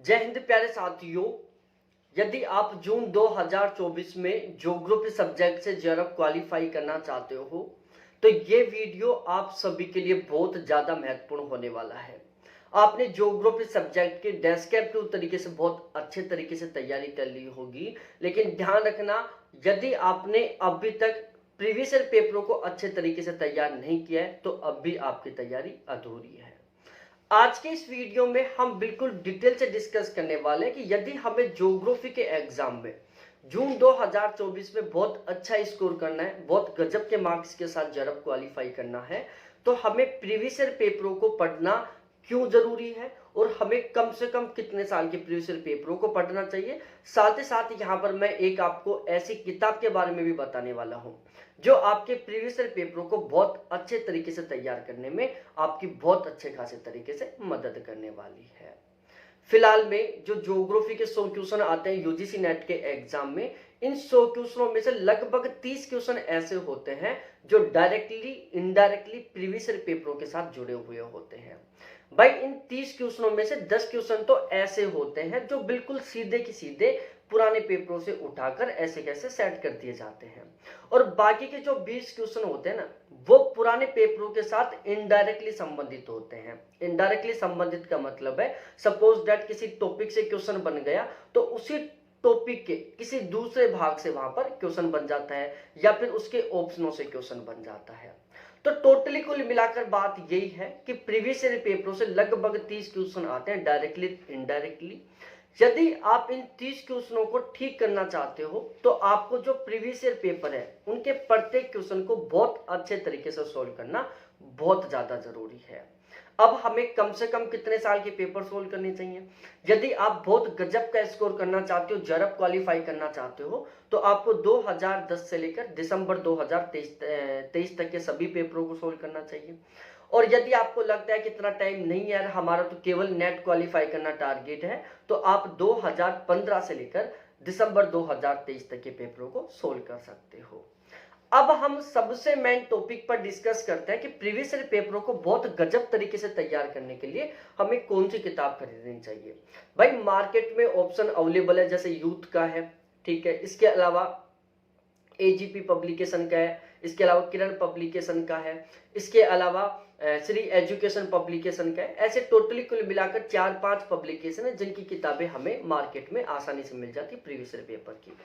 जय हिंद प्यारे साथियों। यदि आप जून 2024 में ज्योग्राफी सब्जेक्ट से जेआरएफ क्वालिफाई करना चाहते हो तो ये वीडियो आप सभी के लिए बहुत ज़्यादा महत्वपूर्ण होने वाला है। आपने ज्योग्राफी सब्जेक्ट के डेस्क्रिप्टिव तरीके से बहुत अच्छे तरीके से तैयारी कर ली होगी, लेकिन ध्यान रखना, यदि आपने अभी तक प्रीवियस ईयर पेपरों को अच्छे तरीके से तैयार नहीं किया है तो अब भी आपकी तैयारी अधूरी है। आज के इस वीडियो में हम बिल्कुल डिटेल से डिस्कस करने वाले हैं कि यदि हमें ज्योग्राफी के एग्जाम में जून 2024 में बहुत अच्छा स्कोर करना है, बहुत गजब के मार्क्स के साथ जेआरएफ क्वालिफाई करना है, तो हमें प्रीवियस ईयर पेपरों को पढ़ना क्यों जरूरी है और हमें कम से कम कितने साल के प्रीवियस ईयर पेपरों को पढ़ना चाहिए। साथ ही साथ यहाँ पर मैं एक आपको ऐसी किताब के बारे में भी बताने वाला हूँ जो आपके प्रीवियस ईयर पेपरों को बहुत अच्छे तरीके से तैयार करने में आपकी बहुत अच्छे खासे तरीके से मदद करने वाली है। फिलहाल में जो ज्योग्राफी के 100 क्वेश्चन आते हैं यूजीसी नेट के एग्जाम में, इन 100 क्वेश्चनों में से लगभग 30 क्वेश्चन ऐसे होते हैं जो डायरेक्टली इनडायरेक्टली प्रीवियस ईयर पेपरों के साथ जुड़े हुए होते हैं। भाई इन 30 क्वेश्चनों में से 10 क्वेश्चन तो ऐसे होते हैं जो बिल्कुल सीधे की सीधे पुराने पेपरों से उठाकर ऐसे कैसे सेट कर दिए जाते हैं, और बाकी के जो 20 क्वेश्चन होते हैं ना, वो पुराने पेपरों के साथ इनडायरेक्टली संबंधित होते हैं। इनडायरेक्टली संबंधित का मतलब है, सपोज दैट किसी टॉपिक से क्वेश्चन बन गया तो उसी टॉपिक के किसी दूसरे भाग से वहां पर क्वेश्चन बन जाता है या फिर उसके ऑप्शनों से क्वेश्चन बन जाता है। तो टोटली कुल मिलाकर बात यही है कि प्रीवियस ईयर पेपरों से लगभग 30 क्वेश्चन आते हैं डायरेक्टली इनडायरेक्टली। यदि आप इन 30 क्वेश्चनों को ठीक करना चाहते हो तो आपको जो प्रीवियस ईयर पेपर है उनके प्रत्येक क्वेश्चन को बहुत अच्छे तरीके से सोल्व करना बहुत ज्यादा जरूरी है। अब हमें कम से कम कितने साल के पेपर सोल्व करने चाहिए? यदि आप बहुत गजब का स्कोर करना चाहते हो, जेआरएफ क्वालिफाई करना चाहते हो, तो आपको 2010 से लेकर दिसंबर 2023 तक के सभी पेपरों को सोल्व करना चाहिए। और यदि आपको लगता है कि इतना टाइम नहीं है यार, हमारा तो केवल नेट क्वालिफाई करना टारगेट है, तो आप 2015 से लेकर दिसंबर 2023 तक के पेपरों को सोल्व कर सकते हो। अब हम सबसे मेन टॉपिक पर डिस्कस करते हैं कि प्रीवियस ईयर पेपरों को बहुत गजब तरीके से तैयार करने के लिए हमें कौन सी किताब खरीदनी चाहिए। भाई मार्केट में ऑप्शन अवेलेबल है, जैसे यूथ का है, ठीक है, इसके अलावा एजीपी पब्लिकेशन का है, इसके अलावा किरण पब्लिकेशन का है, इसके अलावा श्री एजुकेशन पब्लिकेशन का है। ऐसे टोटली कुल मिलाकर 4-5 पब्लिकेशन है जिनकी किताबें हमें मार्केट में आसानी से मिल जाती प्रीवियस ईयर पेपर की।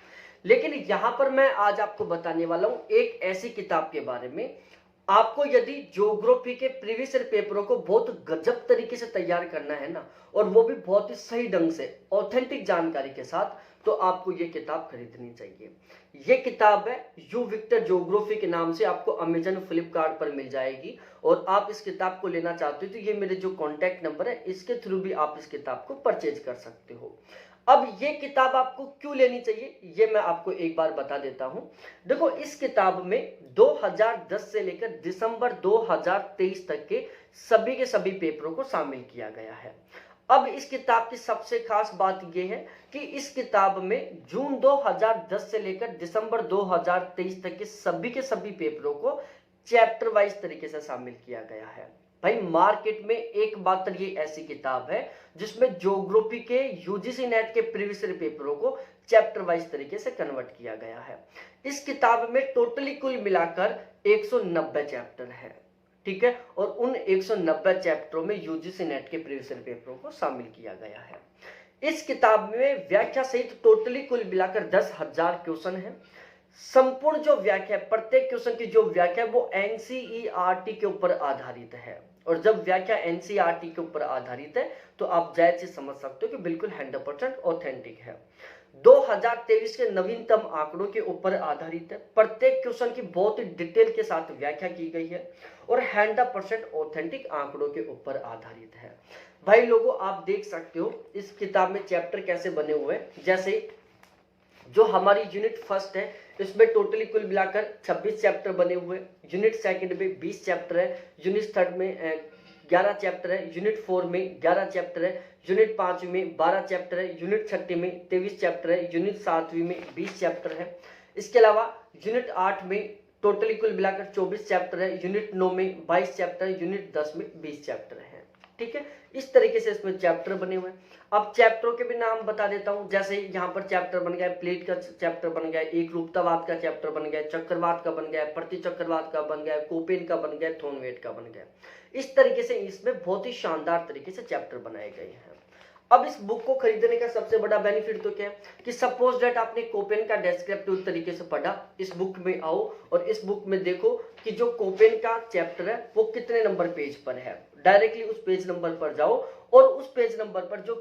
लेकिन यहां पर मैं आज आपको बताने वाला हूं एक ऐसी किताब के बारे में, आपको यदि ज्योग्राफी के प्रीवियस ईयर पेपरों को बहुत गजब तरीके से तैयार करना है ना, और वो भी बहुत ही सही ढंग से ऑथेंटिक जानकारी के साथ, तो आपको ये किताब खरीदनी चाहिए। ये किताब है यू विक्टर ज्योग्राफी के नाम से, आपको अमेजन फ्लिपकार्ट पर मिल जाएगी। और आप इस किताब को लेना चाहते हो तो ये मेरे जो कॉन्टैक्ट नंबर है इसके थ्रू भी आप इस किताब को परचेज कर सकते हो। अब ये किताब आपको क्यों लेनी चाहिए ये मैं आपको एक बार बता देता हूं। देखो, इस किताब में 2010 से लेकर दिसंबर 2023 तक के सभी पेपरों को शामिल किया गया है। अब इस किताब की सबसे खास बात यह है कि इस किताब में जून 2010 से लेकर दिसंबर 2023 तक के सभी पेपरों को चैप्टर वाइज तरीके से शामिल किया गया है। भाई मार्केट में एकमात्र ये ऐसी किताब है जिसमें ज्योग्राफी के यूजीसी नेट के प्रीवियस ईयर पेपरों को चैप्टर वाइज तरीके से कन्वर्ट किया गया है। इस किताब में टोटली कुल मिलाकर 190 चैप्टर है, ठीक है, और उन 190 चैप्टरों में यूजीसी नेट के प्रीवियस ईयर पेपरों को शामिल किया गया है। इस किताब में व्याख्या सहित टोटली कुल मिलाकर 10,000 क्वेश्चन है। संपूर्ण जो व्याख्या है, प्रत्येक क्वेश्चन की जो व्याख्या है वो एनसीईआरटी के ऊपर आधारित है। और जब व्याख्या एनसीईआरटी के ऊपर आधारित है तो आप जायज से समझ सकते हो कि बिल्कुल 100% ऑथेंटिक है। 2023 के नवीनतम आंकड़ों के ऊपर आधारित है। प्रत्येक क्वेश्चन की बहुत ही डिटेल के साथ व्याख्या की गई है और 100% ऑथेंटिक आंकड़ों के ऊपर आधारित है। भाई लोगों, आप देख सकते हो इस किताब में चैप्टर कैसे बने हुए हैं। जैसे जो हमारी यूनिट फर्स्ट है इसमें टोटली कुल मिलाकर 26 चैप्टर बने हुए, यूनिट सेकंड में 20 चैप्टर है, यूनिट थर्ड में 11 चैप्टर है, यूनिट 4 में 11 चैप्टर है, यूनिट 5 में 12 चैप्टर है, यूनिट 6 में 23 चैप्टर है, यूनिट 7 में 20 चैप्टर है। इसके अलावा यूनिट 8 में टोटली कुल मिलाकर 24 चैप्टर है, यूनिट 9 में 22 चैप्टर है, यूनिट 10 में 20 चैप्टर है। ठीक है। इस तरीके से इसमें चैप्टर बने हुए हैं। अब चैप्टरों के भी नाम बता देता हूं, जैसे यहाँ पर चैप्टर बन गया, प्लेट का चैप्टर बन गया, एक रूपतावाद का चैप्टर बन गया, चक्रवात का बन गया, प्रतिचक्रवात का बन गया, कोपेन का बन गया, थॉर्नवेट का बन गया। इस तरीके से इसमें बहुत ही शानदार तरीके से चैप्टर बनाए गए हैं। अब इस बुक को खरीदने का सबसे बड़ा बेनिफिट तो क्या है कि सपोज दैट आपने कोपेन का डेस्क्रिप्टिव तरीके से पढ़ा, इस बुक में आओ और इस बुक में देखो कि जो कोपेन का चैप्टर है वो कितने नंबर पेज पर है। डायरेक्टली उस पेज नंबर पर जाओ और उस पेज नंबर पर जो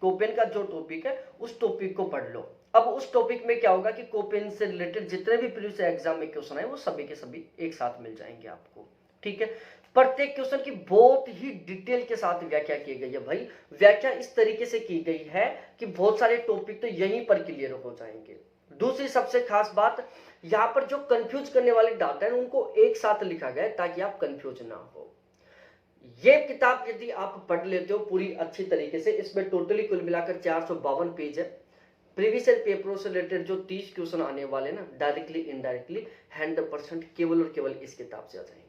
कोपेन का जो टॉपिक है उस टॉपिक को पढ़ लो। अब उस टॉपिक में क्या होगा कि कोपेन से रिलेटेड जितने भी प्रीवियस एग्जाम में क्वेश्चन है वो सभी के सभी एक साथ मिल जाएंगे आपको, ठीक है। प्रत्येक क्वेश्चन की बहुत ही डिटेल के साथ व्याख्या की गई है भाई। व्याख्या इस तरीके से की गई है कि बहुत सारे टॉपिक तो यहीं पर क्लियर हो जाएंगे। दूसरी सबसे खास बात, यहाँ पर जो कंफ्यूज करने वाले डाटा है उनको एक साथ लिखा गया है ताकि आप कंफ्यूज ना हो। ये किताब यदि आप पढ़ लेते हो पूरी अच्छी तरीके से, इसमें टोटली कुल मिलाकर 452 पेज है। प्रीवियस पेपरों से रिलेटेड जो 30 क्वेश्चन आने वाले ना, डायरेक्टली इनडायरेक्टली 100% केवल और केवल इस किताब से आ जाएंगे।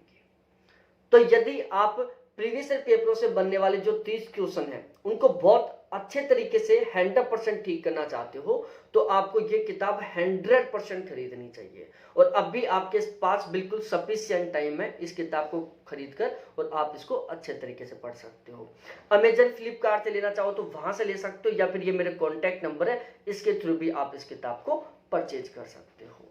तो यदि आप प्रीवियस पेपरों से बनने वाले जो 30 क्वेश्चन हैं उनको बहुत अच्छे तरीके से 100% ठीक करना चाहते हो तो आपको ये किताब 100% खरीदनी चाहिए। और अब भी आपके पास बिल्कुल सफिशिएंट टाइम है इस किताब को खरीद कर और आप इसको अच्छे तरीके से पढ़ सकते हो। अमेजन फ्लिपकार्ट से लेना चाहो तो वहां से ले सकते हो, या फिर ये मेरे कॉन्टैक्ट नंबर है, इसके थ्रू भी आप इस किताब को परचेज कर सकते हो।